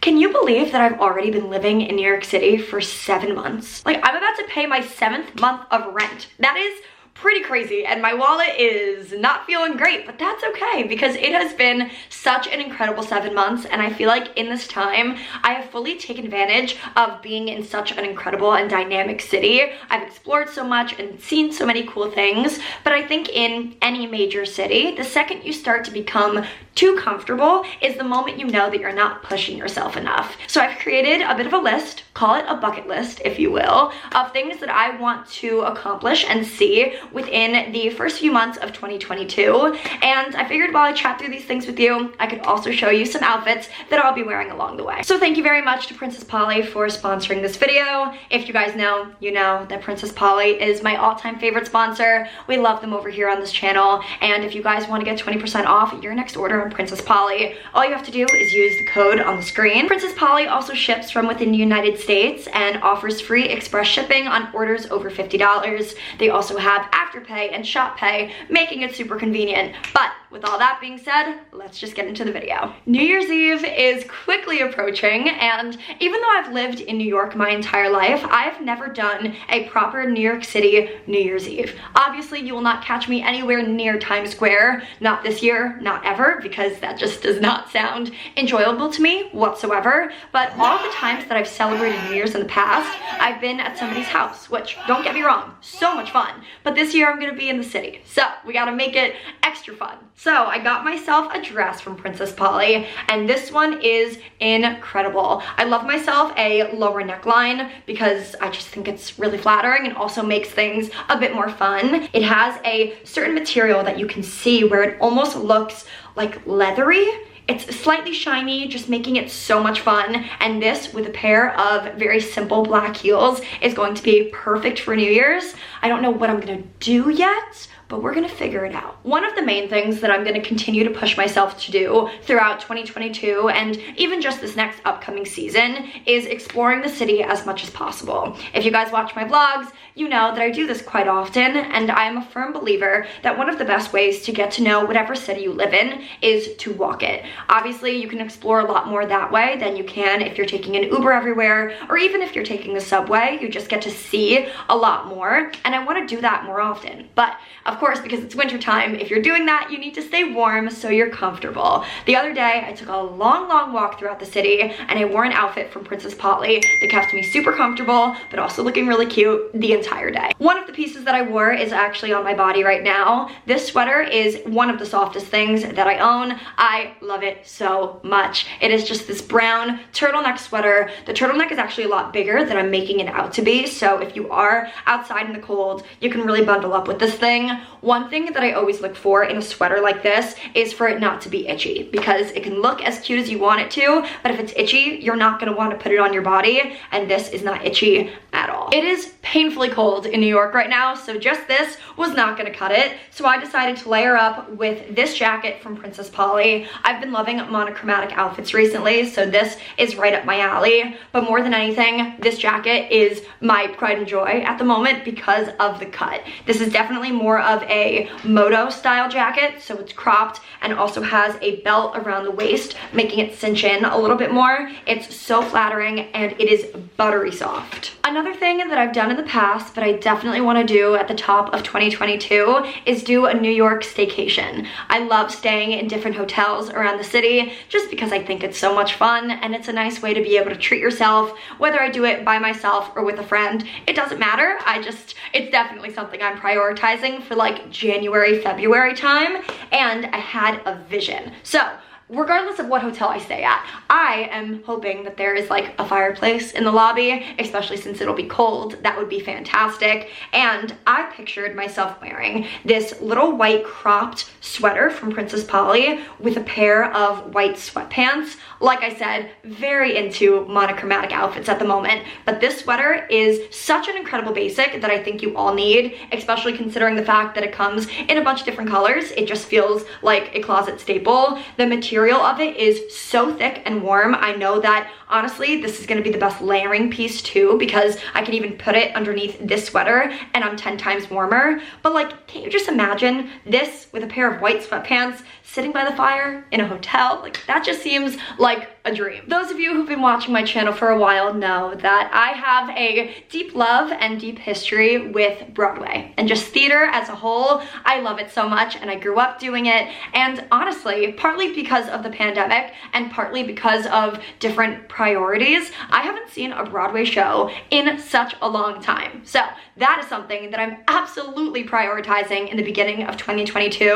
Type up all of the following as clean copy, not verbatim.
Can you believe that I've already been living in New York City for 7 months? Like, I'm about to pay my 7th month of rent. That is pretty crazy, and my wallet is not feeling great, but that's okay because it has been such an incredible 7 months, and I feel like in this time I have fully taken advantage of being in such an incredible and dynamic city. I've explored so much and seen so many cool things, but I think in any major city, the second you start to become too comfortable is the moment you know that you're not pushing yourself enough. So I've created a bit of a list, call it a bucket list if you will, of things that I want to accomplish and see within the first few months of 2022. And I figured while I chat through these things with you, I could also show you some outfits that I'll be wearing along the way. So thank you very much to Princess Polly for sponsoring this video. If you guys know, you know that Princess Polly is my all-time favorite sponsor. We love them over here on this channel. And if you guys want to get 20% off your next order on Princess Polly, all you have to do is use the code on the screen. Princess Polly also ships from within the United States and offers free express shipping on orders over $50. They also have AfterPay and ShopPay, making it super convenient. But with all that being said, let's just get into the video. New Year's Eve is quickly approaching, and even though I've lived in New York my entire life, I've never done a proper New York City New Year's Eve. Obviously, you will not catch me anywhere near Times Square, not this year, not ever, because that just does not sound enjoyable to me whatsoever. But all the times that I've celebrated New Year's in the past, I've been at somebody's house, which, don't get me wrong, so much fun. But this year I'm gonna be in the city, so we gotta make it extra fun. So I got myself a dress from Princess Polly, and this one is incredible. I love myself a lower neckline because I just think it's really flattering and also makes things a bit more fun. It has a certain material that you can see where it almost looks like leathery. It's slightly shiny, just making it so much fun. And this, with a pair of very simple black heels, is going to be perfect for New Year's. I don't know what I'm gonna do yet, but we're gonna figure it out. One of the main things that I'm gonna continue to push myself to do throughout 2022 and even just this next upcoming season is exploring the city as much as possible. If you guys watch my vlogs, you know that I do this quite often, and I am a firm believer that one of the best ways to get to know whatever city you live in is to walk it. Obviously, you can explore a lot more that way than you can if you're taking an Uber everywhere, or even if you're taking the subway. You just get to see a lot more, and I want to do that more often. But of course, because it's winter time, if you're doing that, you need to stay warm so you're comfortable. The other day, I took a long walk throughout the city, and I wore an outfit from Princess Polly that kept me super comfortable, but also looking really cute the entire day. One of the pieces that I wore is actually on my body right now. This sweater is one of the softest things that I own. I love it so much. It is just this brown turtleneck sweater. The turtleneck is actually a lot bigger than I'm making it out to be, so if you are outside in the cold, you can really bundle up with this thing. One thing that I always look for in a sweater like this is for it not to be itchy, because it can look as cute as you want it to, but if it's itchy, you're not gonna want to put it on your body, and this is not itchy at all. It is painfully cold in New York right now, so just this was not gonna cut it, so I decided to layer up with this jacket from Princess Polly. I've been loving monochromatic outfits recently, so this is right up my alley, but more than anything, this jacket is my pride and joy at the moment because of the cut. This is definitely more of a moto style jacket, so it's cropped and also has a belt around the waist, making it cinch in a little bit more. It's so flattering and it is buttery soft. Another thing that I've done in the past, but I definitely want to do at the top of 2022, is do a New York staycation. I love staying in different hotels around the city just because I think it's so much fun and it's a nice way to be able to treat yourself, whether I do it by myself or with a friend. It doesn't matter. It's definitely something I'm prioritizing for like January, February time, and I had a vision. So regardless of what hotel I stay at, I am hoping that there is like a fireplace in the lobby, especially since it'll be cold. That would be fantastic. And I pictured myself wearing this little white cropped sweater from Princess Polly with a pair of white sweatpants. Like I said, very into monochromatic outfits at the moment, but this sweater is such an incredible basic that I think you all need, especially considering the fact that it comes in a bunch of different colors. It just feels like a closet staple. The material of it is so thick and warm. I know that honestly, this is gonna be the best layering piece too, because I can even put it underneath this sweater and I'm 10 times warmer. But like, can you just imagine this with a pair of white sweatpants sitting by the fire in a hotel? Like, that just seems like a dream. Those of you who've been watching my channel for a while know that I have a deep love and deep history with Broadway and just theater as a whole. I love it so much and I grew up doing it, and honestly, partly because of the pandemic and partly because of different priorities, I haven't seen a Broadway show in such a long time. So that is something that I'm absolutely prioritizing in the beginning of 2022.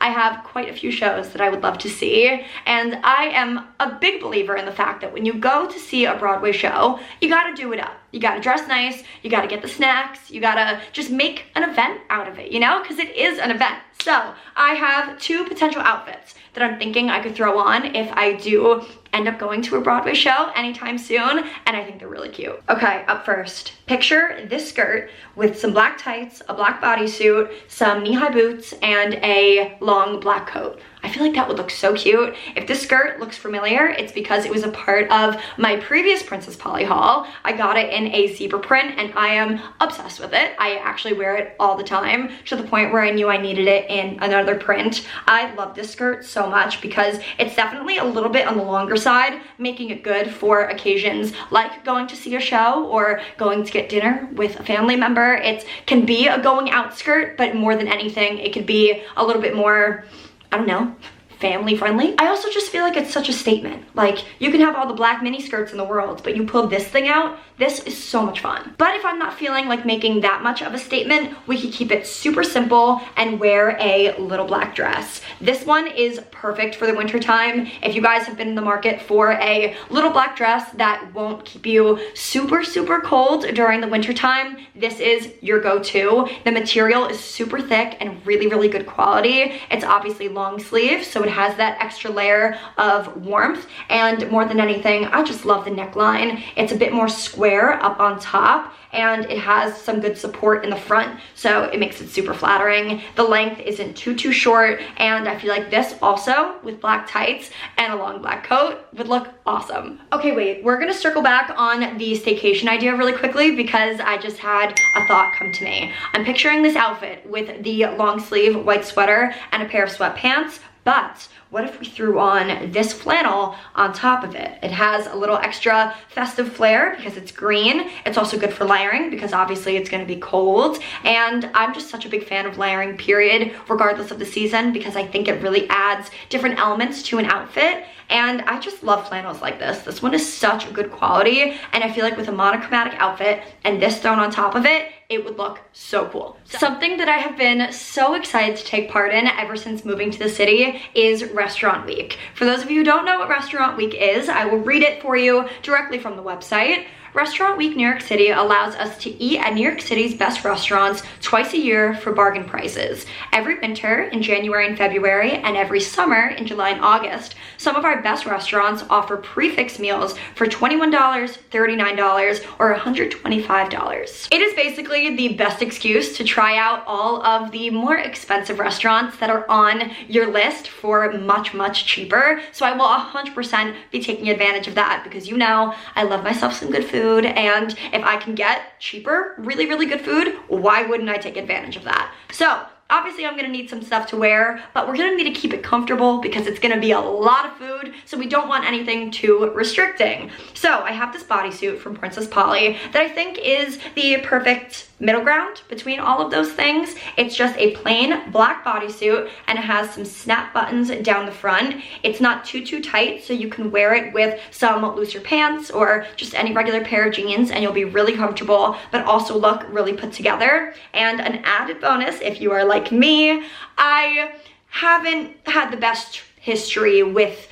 I have quite a few shows that I would love to see, and I am a big believer in the fact that when you go to see a Broadway show, you gotta do it up. You gotta dress nice, you gotta get the snacks, you gotta just make an event out of it, you know? Because it is an event. So I have two potential outfits that I'm thinking I could throw on if I do end up going to a Broadway show anytime soon, and I think they're really cute. Okay, up first, picture this skirt with some black tights, a black bodysuit, some knee-high boots, and a long black coat. I feel like that would look so cute. If this skirt looks familiar, it's because it was a part of my previous Princess Polly haul. I got it in a zebra print and I am obsessed with it. I actually wear it all the time to the point where I knew I needed it in another print. I love this skirt so much because it's definitely a little bit on the longer side, making it good for occasions like going to see a show or going to get dinner with a family member. It can be a going out skirt, but more than anything, it could be a little bit more, I don't know, family friendly. I also just feel like it's such a statement. Like, you can have all the black mini skirts in the world, but you pull this thing out, this is so much fun. But if I'm not feeling like making that much of a statement, we could keep it super simple and wear a little black dress. This one is perfect for the winter time. If you guys have been in the market for a little black dress that won't keep you super, super cold during the winter time, this is your go-to. The material is super thick and really, really good quality. It's obviously long sleeve, so it has that extra layer of warmth, and more than anything, I just love the neckline. It's a bit more square up on top, and it has some good support in the front, so it makes it super flattering. The length isn't too short, and I feel like this also, with black tights and a long black coat, would look awesome. Okay, wait, we're gonna circle back on the staycation idea really quickly because I just had a thought come to me. I'm picturing this outfit with the long sleeve white sweater and a pair of sweatpants, but what if we threw on this flannel on top of it? It has a little extra festive flair because it's green. It's also good for layering because obviously it's gonna be cold. And I'm just such a big fan of layering, period, regardless of the season, because I think it really adds different elements to an outfit. And I just love flannels like this. This one is such a good quality, and I feel like with a monochromatic outfit and this thrown on top of it, it would look so cool. Something that I have been so excited to take part in ever since moving to the city is Restaurant Week. For those of you who don't know what Restaurant Week is, I will read it for you directly from the website. Restaurant Week New York City allows us to eat at New York City's best restaurants twice a year for bargain prices. Every winter in January and February, and every summer in July and August, some of our best restaurants offer prix-fixe meals for $21, $39, or $125. It is basically the best excuse to try out all of the more expensive restaurants that are on your list for much, much cheaper. So I will 100% be taking advantage of that because you know I love myself some good food. And if I can get cheaper, really, really good food, why wouldn't I take advantage of that? So obviously I'm gonna need some stuff to wear, but we're gonna need to keep it comfortable because it's gonna be a lot of food, so we don't want anything too restricting. So I have this bodysuit from Princess Polly that I think is the perfect middle ground between all of those things. It's just a plain black bodysuit and it has some snap buttons down the front. It's not too tight, so you can wear it with some looser pants or just any regular pair of jeans and you'll be really comfortable, but also look really put together. And an added bonus, if you are like me, I haven't had the best history with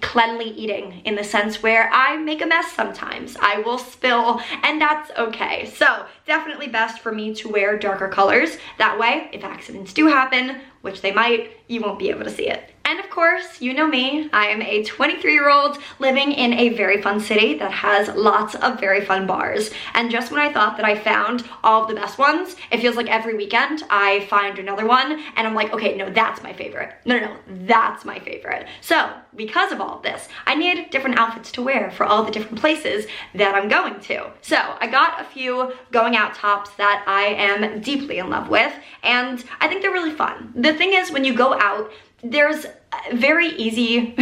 cleanly eating, in the sense where I make a mess sometimes. I will spill, and that's okay. So definitely best for me to wear darker colors. That way, if accidents do happen, which they might, you won't be able to see it. And of course, you know me, I am a 23-year-old living in a very fun city that has lots of very fun bars. And just when I thought that I found all of the best ones, it feels like every weekend I find another one and I'm like, okay, no, that's my favorite. No, that's my favorite. So because of all of this, I need different outfits to wear for all the different places that I'm going to. So I got a few going out tops that I am deeply in love with, and I think they're really fun. The thing is, when you go out, there's very easy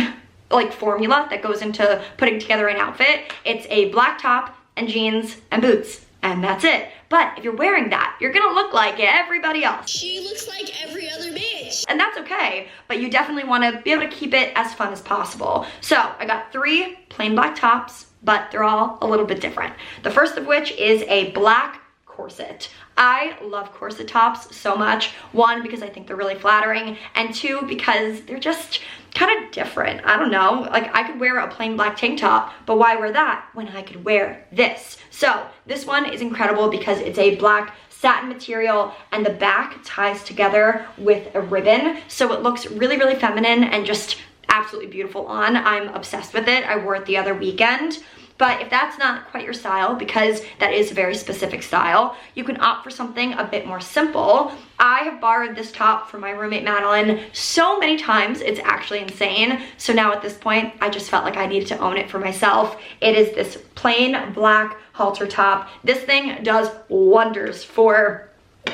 like formula that goes into putting together an outfit. It's a black top and jeans and boots, and that's it. But if you're wearing that, you're gonna look like everybody else. She looks like every other bitch. And that's okay, but you definitely wanna be able to keep it as fun as possible. So I got 3 plain black tops, but they're all a little bit different. The first of which is a black corset. I love corset tops so much. 1, because I think they're really flattering, and 2, because they're just kind of different. I don't know, like I could wear a plain black tank top, but why wear that when I could wear this? So this one is incredible because it's a black satin material and the back ties together with a ribbon. So it looks really, really feminine and just absolutely beautiful on. I'm obsessed with it. I wore it the other weekend. But if that's not quite your style, because that is a very specific style, you can opt for something a bit more simple. I have borrowed this top from my roommate Madeline so many times, it's actually insane. So now at this point, I just felt like I needed to own it for myself. It is this plain black halter top. This thing does wonders for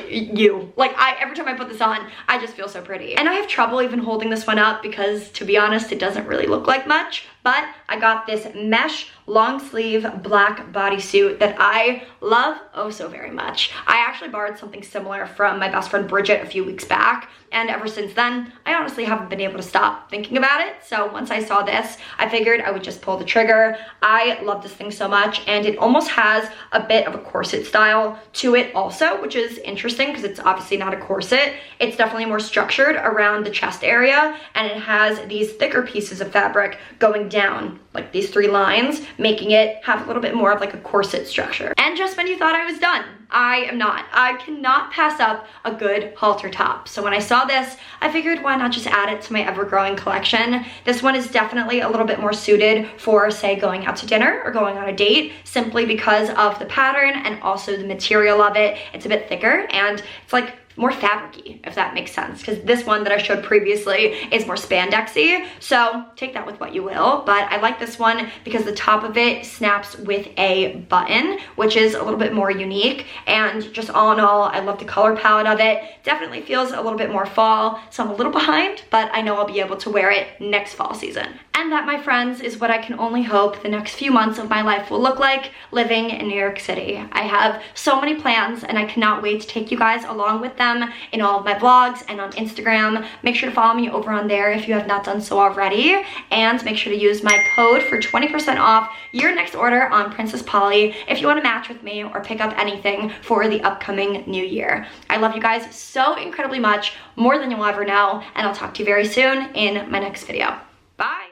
you. Like every time I put this on, I just feel so pretty. And I have trouble even holding this one up because, to be honest, it doesn't really look like much. But I got this mesh long sleeve black bodysuit that I love oh so very much. I actually borrowed something similar from my best friend Bridget a few weeks back, and ever since then, I honestly haven't been able to stop thinking about it. So once I saw this, I figured I would just pull the trigger. I love this thing so much, and it almost has a bit of a corset style to it also, which is interesting because it's obviously not a corset. It's definitely more structured around the chest area, and it has these thicker pieces of fabric going down, like these 3 lines, making it have a little bit more of like a corset structure. And just when you thought I was done, I am not. I cannot pass up a good halter top. So when I saw this, I figured why not just add it to my ever-growing collection. This one is definitely a little bit more suited for, say, going out to dinner or going on a date, simply because of the pattern and also the material of it. It's a bit thicker and it's like more fabric-y, if that makes sense, because this one that I showed previously is more spandexy, so take that with what you will. But I like this one because the top of it snaps with a button, which is a little bit more unique, and just all in all, I love the color palette of it. Definitely feels a little bit more fall, so I'm a little behind, but I know I'll be able to wear it next fall season. And that, my friends, is what I can only hope the next few months of my life will look like living in New York City. I have so many plans, and I cannot wait to take you guys along with them in all of my vlogs and on Instagram. Make sure to follow me over on there if you have not done so already, and make sure to use my code for 20% off your next order on Princess Polly if you want to match with me or pick up anything for the upcoming new year. I love you guys so incredibly much, more than you'll ever know, and I'll talk to you very soon in my next video. Bye!